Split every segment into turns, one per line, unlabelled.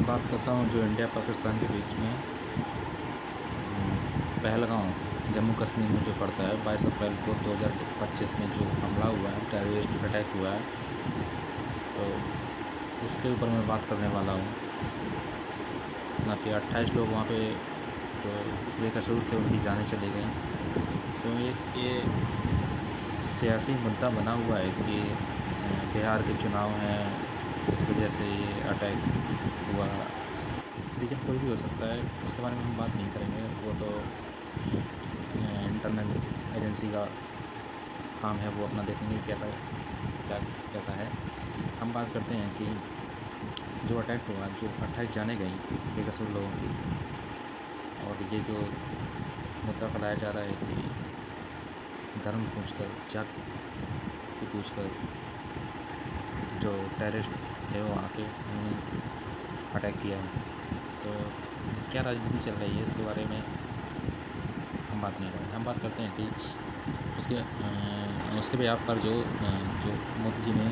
मैं बात करता हूँ जो इंडिया पाकिस्तान के बीच में पहलगाम जम्मू कश्मीर में जो पड़ता है 22 अप्रैल को 2025 में जो हमला हुआ है, टेररिस्ट अटैक हुआ है, तो उसके ऊपर मैं बात करने वाला हूँ। ना कि 28 लोग वहाँ पे जो बेकसूर थे उनकी जानें चली गई। तो एक ये सियासी मुद्दा बना हुआ है कि बिहार के चुनाव हैं, इस वजह से ये अटैक हुआ। रीज़न कोई भी हो सकता है, उसके बारे में हम बात नहीं करेंगे, वो तो इंटरनल एजेंसी का काम है, वो अपना देखेंगे कैसा है। हम बात करते हैं कि जो अटैक हुआ, जो 28 जाने गई बेकसूर लोगों की, और ये जो मुद्दा फैलाया जा रहा है कि धर्म पूछकर, जाति पूछकर जो टेररिस्ट थे वो आके उन्होंने अटैक किया, तो क्या राजनीति चल रही है इसके बारे में हम बात नहीं करेंगे। हम बात करते हैं कि उसके बिहाफ पर जो मोदी जी ने,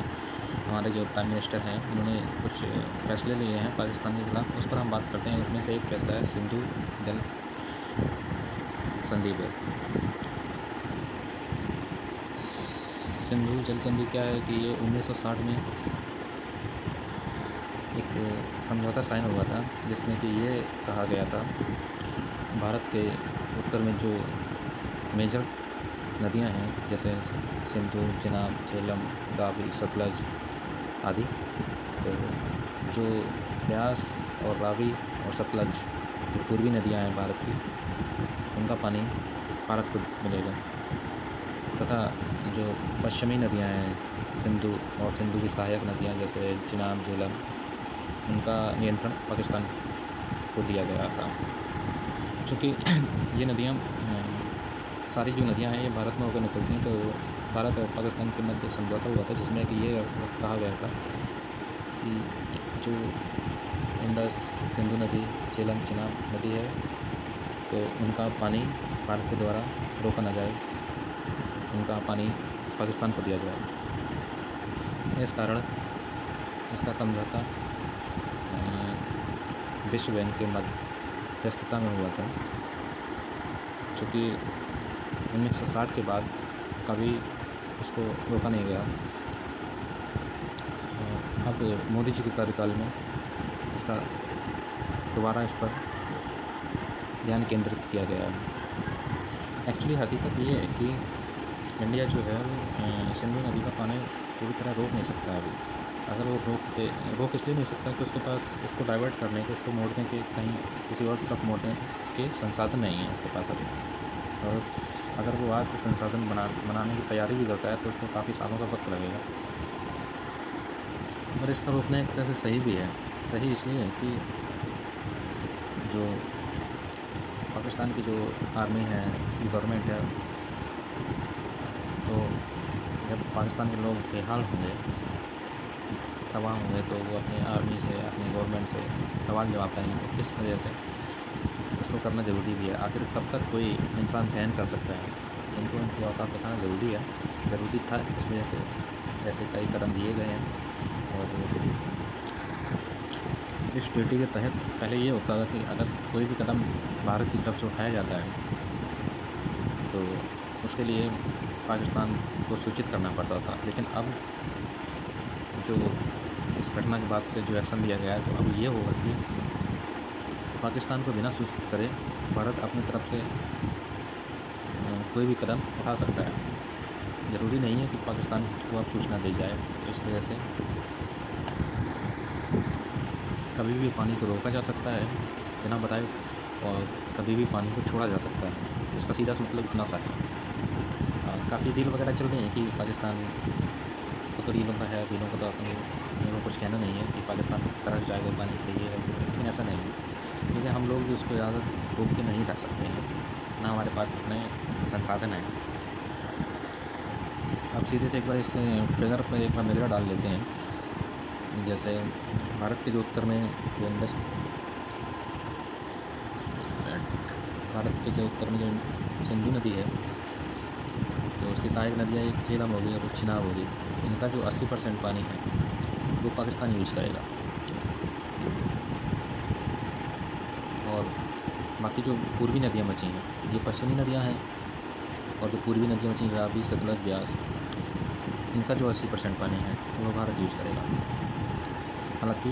हमारे जो प्राइम मिनिस्टर हैं, उन्होंने कुछ फैसले लिए हैं पाकिस्तान के खिलाफ, उस पर हम बात करते हैं। उसमें से एक फ़ैसला है सिंधु जल संधि पर। सिंधु जल संधि क्या है कि ये 1960 में एक समझौता साइन हुआ था, जिसमें कि ये कहा गया था भारत के उत्तर में जो मेजर नदियां हैं, जैसे सिंधु, चिनाब, झेलम, रावी, सतलज आदि, तो जो ब्यास और रावी और सतलज जो पूर्वी नदियां हैं भारत की, उनका पानी भारत को मिलेगा, तथा जो पश्चिमी नदियां हैं सिंधु और सिंधु की सहायक नदियां जैसे चिनाब, झेलम, उनका नियंत्रण पाकिस्तान को दिया गया था। चूँकि ये नदियाँ, सारी जो नदियाँ हैं ये भारत में होकर निकलती हैं, तो भारत और पाकिस्तान के मध्य समझौता हुआ था, जिसमें कि ये कहा गया था कि जो इंडस, सिंधु नदी, झेलम, चिनाब नदी है, तो उनका पानी भारत के द्वारा रोका न जाए, उनका पानी पाकिस्तान को दिया जाए। इस कारण इसका समझौता विश्व बैंक के मध्यस्थता में हुआ था। चूँकि 1960 के बाद कभी उसको रोका नहीं गया। अब मोदी जी के कार्यकाल में इसका दोबारा इस पर ध्यान केंद्रित किया गया है। एक्चुअली हकीकत ये है कि इंडिया जो है वो सिंधु नदी का पानी पूरी तरह रोक नहीं सकता अभी। अगर वो रोक इसलिए नहीं सकता कि उसके पास इसको डाइवर्ट करने के, इसको मोड़ने के, कहीं किसी और तरफ मोड़ने के संसाधन नहीं है इसके पास अभी। और अगर वो आज से संसाधन बनाने की तैयारी भी करता है तो उसको काफ़ी सालों का वक्त लगेगा। और इसका रोकना एक तरह से सही भी है। सही इसलिए है कि जो पाकिस्तान की जो आर्मी है, गवर्नमेंट है, तो जब पाकिस्तान के लोग बेहाल होंगे, तबाह होंगे, तो वो अपनी आर्मी से, अपनी गवर्नमेंट से सवाल जवाब करेंगे। तो किस वजह से इसको करना ज़रूरी भी है। आखिर कब तक कोई इंसान सहन कर सकता है? इनको उनकी औकात दिखाना ज़रूरी था। इस वजह से ऐसे कई कदम लिए गए हैं। और इस ट्रीटी के तहत पहले ये होता था कि अगर कोई भी कदम भारत की तरफ से उठाया जाता है तो उसके लिए पाकिस्तान को सूचित करना पड़ता था। लेकिन अब जो इस घटना के बाद से जो एक्शन लिया गया है, तो अब ये होगा कि पाकिस्तान को बिना सूचित करे भारत अपनी तरफ से कोई भी कदम उठा सकता है। ज़रूरी नहीं है कि पाकिस्तान को अब सूचना दी जाए। तो इस वजह से कभी भी पानी को रोका जा सकता है बिना बताए, और कभी भी पानी को छोड़ा जा सकता है। इसका सीधा सा मतलब इतना सा है। काफ़ी रील वगैरह चल रही हैं कि पाकिस्तान को तो रीलों का है, रीलों का तो अपने मेरे को कुछ कहना नहीं है कि पाकिस्तान तरस जाएगा पानी के लिए, लेकिन ऐसा नहीं है। क्योंकि हम लोग भी उसको ज़्यादा रोक के नहीं रख सकते हैं, ना हमारे पास इतने संसाधन हैं। अब सीधे से एक बार इससे फिगर पर एक बार नज़र डाल लेते हैं। जैसे भारत के जो उत्तर में जो सिंधु नदी है, तो उसकी सहायक नदियाँ एक झेलम होगी और चिनाब होगी। इनका जो 80% पानी है वो पाकिस्तान यूज़ करेगा। बाकी जो पूर्वी नदियाँ बची हैं, ये पश्चिमी नदियाँ हैं, और जो पूर्वी नदियाँ बची रावी, सतलज, ब्यास, इनका जो 80% पानी है वो भारत यूज करेगा। हालांकि